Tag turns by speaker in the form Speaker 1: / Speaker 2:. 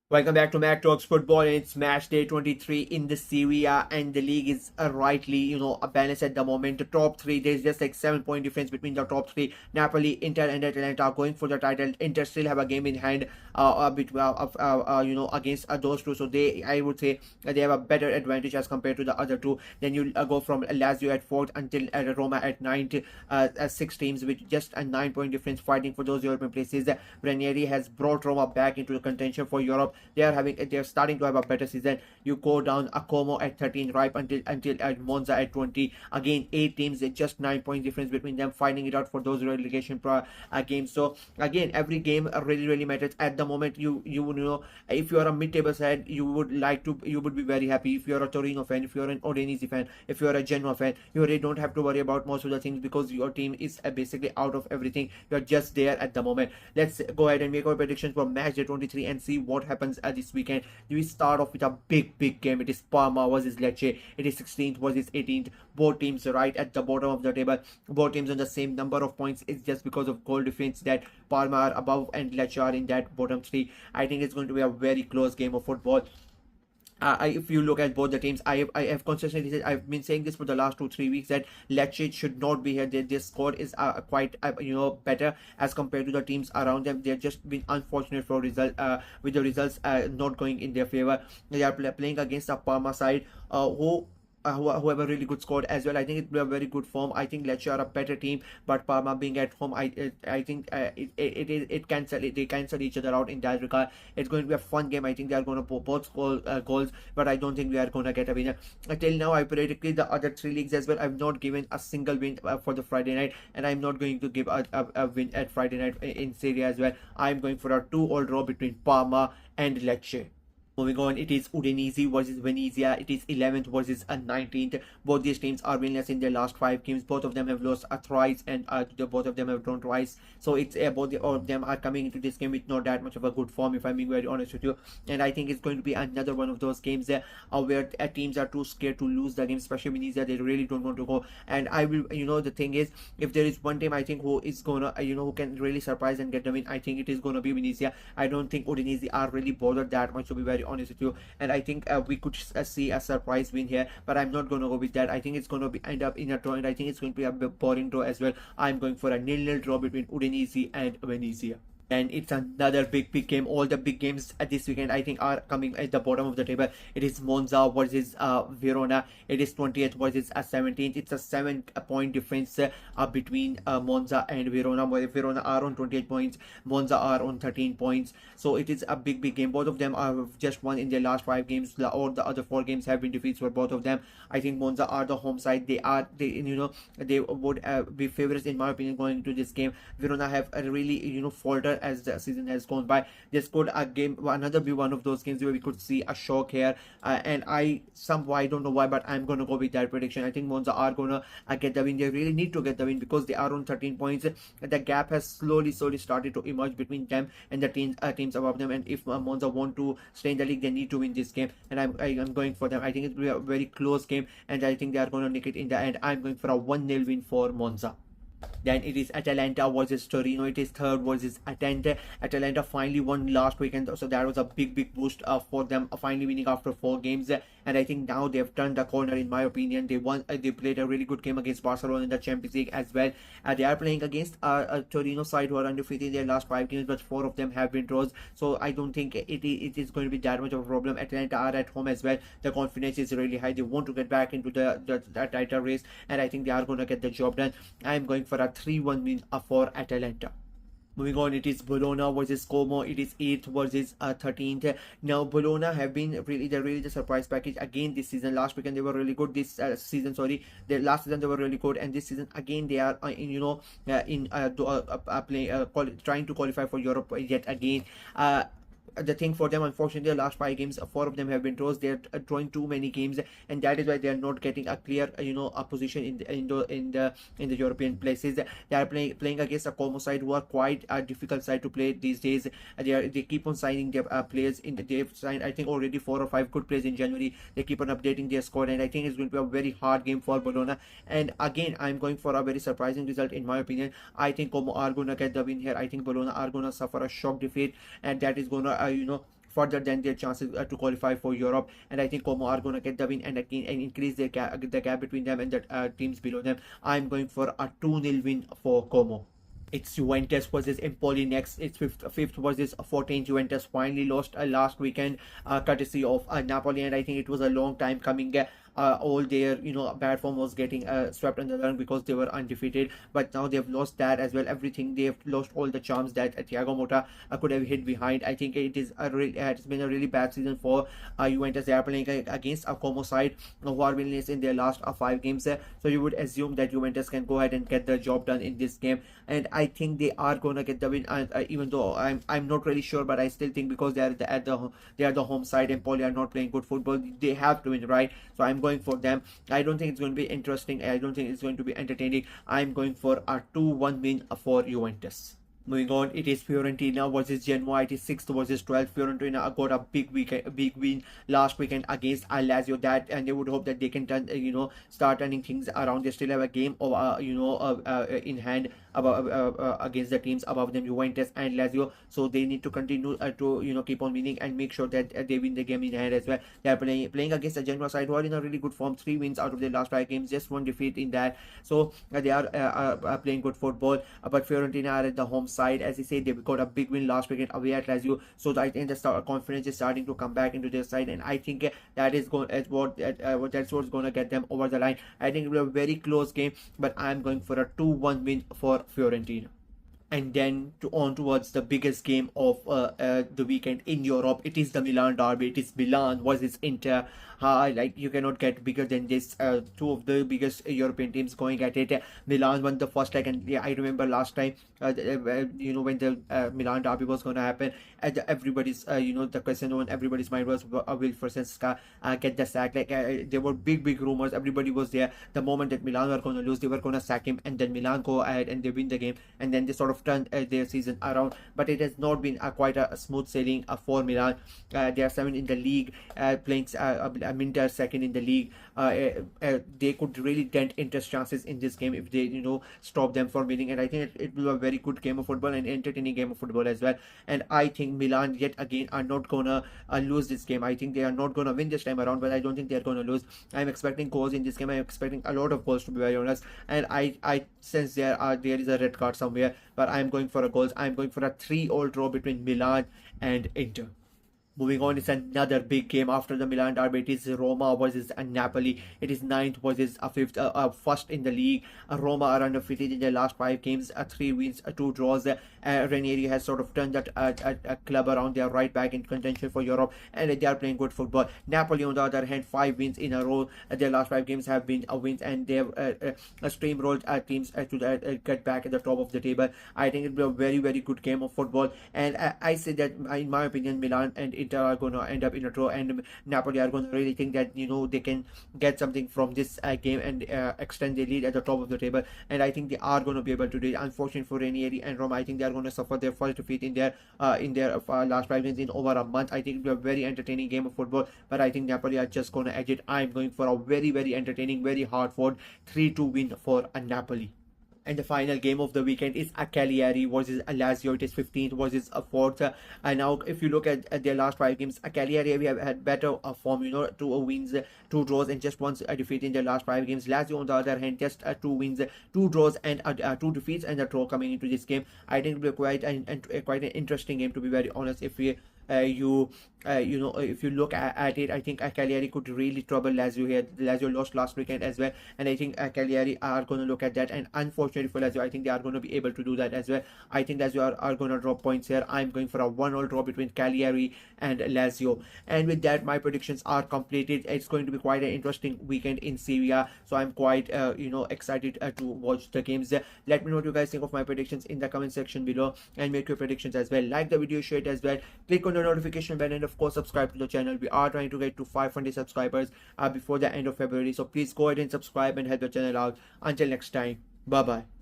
Speaker 1: Welcome back to Mac Talks Football, and it's match day 23 in the Serie A, and the league is rightly, a balance at the moment. The top three, there's just like 7 point difference between the top three. Napoli, Inter, and Atalanta are going for the title. Inter still have a game in hand, against those two. So I would say, they have a better advantage as compared to the other two. Then you go from Lazio at fourth until Roma at ninth, six teams with just a 9 point difference fighting for those European places. Ranieri has brought Roma back into the contention for Europe. They're starting to have a better season. You go down Como at 13, right until Monza at 20. Again, 8 teams, just 9 point difference between them, fighting it out for those relegation games. So again, every game really matters at the moment. You know, if you are a mid-table side, you would be very happy. If you're a Torino fan, if you're an Udinese fan, if you're a Genoa fan, you really don't have to worry about most of the things because your team is basically out of everything. You're just there at the moment. Let's go ahead and make our predictions for match day 23 and see what happens this weekend. We start off with a big game. It is Parma versus Lecce. It is 16th versus 18th. Both teams right at the bottom of the table. Both teams on the same number of points. It's just because of goal difference that Parma are above and Lecce are in that bottom three. I think it's going to be a very close game of football. If you look at both the teams, I have consistently said, I've been saying this for the last 2-3 weeks, that Lecce should not be here. Their score is quite better as compared to the teams around them. They've just been unfortunate for with the results not going in their favor. They are playing against a Parma side who have a really good squad as well. I think it will be a very good form. I think Lecce are a better team, but Parma being at home, I think they cancel each other out in that regard. It's going to be a fun game. I think they are going to both score goals, but I don't think we are going to get a winner. Until now, I predicted the other three leagues as well. I've not given a single win for the Friday night, and I'm not going to give a win at Friday night in Serie as well. I'm going for a 2-all draw between Parma and Lecce. Moving on, it is Udinese versus Venezia. It is 11th versus 19th. Both these teams are winless in their last 5 games. Both of them have lost thrice, and both of them have drawn twice. So it's both of them are coming into this game with not that much of a good form, if I'm being very honest with you. And I think it's going to be another one of those games where teams are too scared to lose the game, especially Venezia. They really don't want to go. And I will, the thing is, if there is one team I think who is gonna, who can really surprise and get the win, I think it is gonna be Venezia. I don't think Udinese are really bothered that much, to be very honest with you, and I think we could see a surprise win here, but I'm not going to go with that. I think it's going to be end up in a draw, and I think it's going to be a boring draw as well. I'm going for a 0-0 draw between Udinese and Venezia. And it's another big game. All the big games at this weekend I think are coming at the bottom of the table. It is Monza versus Verona. It is 20th versus 17th. It's a 7 point difference between Monza and Verona. Verona are on 28 points, Monza are on 13 points. So it is a big game. Both of them are just won in their last 5 games, or the other 4 games have been defeats for both of them. I think Monza are the home side. They would be favorites in my opinion going into this game. Verona have a really faltered as the season has gone by. This could another be one of those games where we could see a shock here, and I don't know why, but I'm gonna go with that prediction. I think Monza are gonna get the win. They really need to get the win because they are on 13 points. The gap has slowly started to emerge between them and the teams above them, and if Monza want to stay in the league, they need to win this game, and I'm going for them. I think it will be a very close game, and I think they are gonna nick it in the end. I'm going for a 1-0 win for Monza. Then it is Atalanta versus Torino. It is third versus Atalanta. Atalanta finally won last weekend, so that was a big boost for them, finally winning after 4 games. And I think now they have turned the corner. In my opinion, they won. They played a really good game against Barcelona in the Champions League as well. They are playing against a Torino side who are undefeated in their last 5 games, but 4 of them have been draws. So I don't think it is going to be that much of a problem. Atalanta are at home as well. The confidence is really high. They want to get back into the title race, and I think they are going to get the job done. I am going for a 3-1 win for Atalanta. Moving on, it is Bologna versus Como. It is 8th versus 13th. Now, Bologna have been really the surprise package again this season. Last weekend they were really good. This season, sorry, the last season they were really good, and this season again they are trying to qualify for Europe yet again. The thing for them, unfortunately, the last 5 games, 4 of them have been draws. They're drawing too many games, and that is why they are not getting a clear, a position in the European places. They are playing against a Como side who are quite a difficult side to play these days. They keep on signing their players. They've signed, I think, already 4 or 5 good players in January. They keep on updating their squad, and I think it's going to be a very hard game for Bologna. And again, I'm going for a very surprising result in my opinion. I think Como are going to get the win here. I think Bologna are going to suffer a shock defeat, and that is going to further than their chances to qualify for Europe. And I think Como are going to get the win and again and increase the gap between them and the teams below them. I'm going for a 2-0 win for Como. It's Juventus versus Empoli next. It's fifth versus 14th. Juventus finally lost last weekend, courtesy of Napoli, and I think it was a long time coming. All their bad form was getting swept under the rug because they were undefeated, but now they've lost that as well. Everything, they've lost all the charms that Thiago Motta could have hit behind. I think it's been a really bad season for Juventus. They are playing against a Como side who are winless in their last 5 games, so you would assume that Juventus can go ahead and get the job done in this game, and I think they are going to get the win. Even though I'm not really sure, but I still think because they are the home side and Empoli are not playing good football, they have to win, right? So I'm going for them. I don't think it's going to be interesting. I don't think it's going to be entertaining. I'm going for a 2-1 win for Juventus. Moving on, it is Fiorentina versus Genoa. It is 6th versus 12th. Fiorentina got a big win last weekend against Lazio. That, and they would hope that they can turn, start turning things around. They still have a game of, in hand against the teams above them, Juventus and Lazio. So they need to continue to keep on winning and make sure that they win the game in hand as well. They are playing against the Genoa side who are in a really good form. 3 wins out of their last 5 games, just 1 defeat in that. So they are playing good football. But Fiorentina are at the home side. As I said, they got a big win last weekend away at Lazio, so I think the confidence is starting to come back into their side, and I think that is that's what's going to get them over the line. I think it will be a very close game, but I'm going for a 2-1 win for Fiorentina. And then on towards the biggest game of the weekend in Europe. It is the Milan derby. It is Milan versus Inter. Like, you cannot get bigger than this. 2 of the biggest European teams going at it. Milan won the first leg, and yeah, I remember last time when the Milan derby was going to happen, everybody's the question on everybody's mind was, will Francesca get the sack? Like, there were big rumors. Everybody was there. The moment that Milan were going to lose, they were going to sack him, and then Milan go ahead and they win the game, and then they sort of turn their season around. But it has not been quite a smooth sailing for Milan. They are 7th in the league, playing Inter 2nd in the league. They could really dent Inter's chances in this game if they stop them from winning, and I think it will be a very good game of football and entertaining game of football as well. And I think Milan yet again are not gonna lose this game. I think they are not gonna win this time around, but I don't think they are gonna lose. I'm expecting goals in this game. I'm expecting a lot of goals, to be very honest, and I sense there is a red card somewhere, but I'm going for a goals. I'm going for a 3-3 draw between Milan and Inter. Moving on, it's another big game after the Milan derby. It is Roma versus Napoli. It is 9th versus 5th, first in the league. Roma are undefeated in their last 5 games, 3 wins, 2 draws. Ranieri has sort of turned that club around. They are right back in contention for Europe, and they are playing good football. Napoli, on the other hand, 5 wins in a row. Their last 5 games have been wins, and they have streamrolled teams to get back at the top of the table. I think it will be a very, very good game of football, and I say that, in my opinion, Milan and Inter are going to end up in a draw, and Napoli are going to really think that they can get something from this game and extend their lead at the top of the table, and I think they are going to be able to do it. Unfortunately for Ranieri and Roma, I think they are going to suffer their first defeat in their last 5 games in over a month. I think it will be a very entertaining game of football, but I think Napoli are just going to edge it. I'm going for a very, very entertaining, very hard fought 3-2 win for Napoli. And the final game of the weekend is Cagliari versus Lazio. It is 15th versus 4th. And now, if you look at their last 5 games, Cagliari have had better form. 2 wins, 2 draws, and just 1 defeat in their last 5 games. Lazio, on the other hand, just 2 wins, 2 draws, and 2 defeats and a draw coming into this game. I think it will be quite an interesting game, to be very honest. If we if you look at it, I think Cagliari could really trouble Lazio here. Lazio lost last weekend as well, and I think Cagliari are going to look at that, and unfortunately for Lazio, I think they are going to be able to do that as well. I think Lazio are going to drop points here. I'm going for a 1-1 draw between Cagliari and Lazio, and with that, my predictions are completed. It's going to be quite an interesting weekend in Serie A, so I'm quite excited to watch the games. Let me know what you guys think of my predictions in the comment section below, and make your predictions as well. Like the video, share it as well, click on the notification bell, and of course subscribe to the channel. We are trying to get to 500 subscribers before the end of February, so please go ahead and subscribe and help the channel out. Until next time, bye bye.